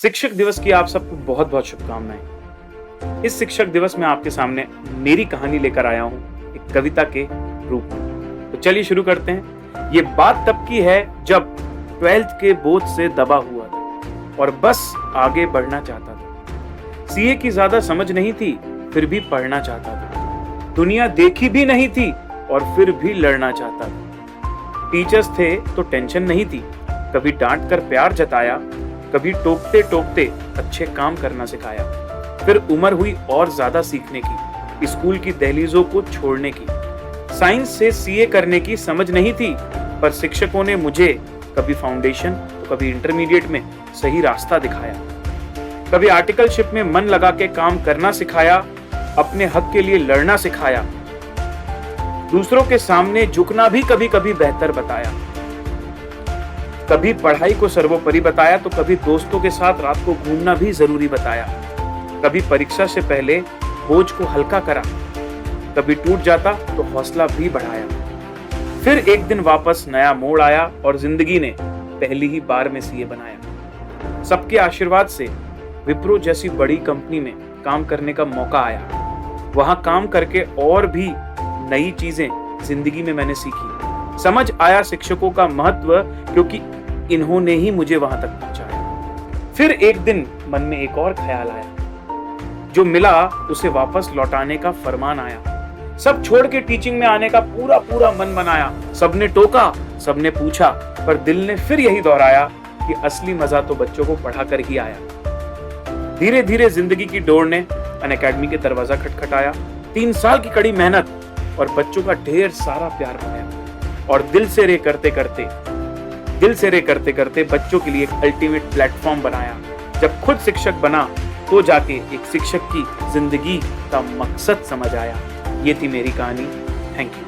शिक्षक दिवस की आप सबको बहुत बहुत शुभकामनाएं। इस शिक्षक दिवस में आपके सामने मेरी कहानी लेकर आया हूं एक कविता के रूप में। तो चलिए शुरू करते हैं। ये बात तब की है जब 12th के बोझ से दबा हुआ था और बस आगे बढ़ना चाहता था। सीए की ज्यादा समझ नहीं थी, फिर भी पढ़ना चाहता था। दुनिया देखी भी नहीं थी और फिर भी लड़ना चाहता था। टीचर्स थे तो टेंशन नहीं थी, कभी डांट कर प्यार जताया, कभी टोकते टोकते अच्छे काम करना सिखाया। फिर उम्र हुई और ज्यादा सीखने की, स्कूल की दहलीजों को छोड़ने की। साइंस से सीए करने की समझ नहीं थी, पर शिक्षकों ने मुझे कभी फाउंडेशन तो कभी इंटरमीडिएट में सही रास्ता दिखाया। कभी आर्टिकलशिप में मन लगा के काम करना सिखाया, अपने हक के लिए लड़ना सिखाया। दूसरों के सामने झुकना भी कभी कभी बेहतर बताया। कभी पढ़ाई को सर्वोपरि बताया तो कभी दोस्तों के साथ रात को घूमना भी जरूरी बताया। कभी परीक्षा से पहले बोझ को हल्का करा, कभी टूट जाता तो हौसला भी बढ़ाया। फिर एक दिन वापस नया मोड़ आया और जिंदगी ने पहली ही बार में सीए बनाया। सबके आशीर्वाद से विप्रो जैसी बड़ी कंपनी में काम करने का मौका आया। वहां काम करके और भी नई चीजें जिंदगी में मैंने सीखी। समझ आया शिक्षकों का महत्व, क्योंकि इन्होंने ही मुझे वहां तक पहुंचाया। फिर एक दिन मन में एक और ख्याल आया, जो मिला उसे वापस लौटाने का फरमान आया। सब छोड़ के टीचिंग में आने का पूरा पूरा मन बनाया। सबने टोका, सबने पूछा, पर दिल ने फिर यही दोहराया कि असली मजा तो बच्चों को पढ़ा कर ही आया। धीरे धीरे जिंदगी की डोर ने अनअकैडमी के दरवाजा खटखटाया। 3 साल की कड़ी मेहनत और बच्चों का ढेर सारा प्यार पाया और दिल से रे करते करते बच्चों के लिए एक अल्टीमेट प्लेटफॉर्म बनाया। जब खुद शिक्षक बना तो जाके एक शिक्षक की जिंदगी का मकसद समझ आया। ये थी मेरी कहानी। Thank you.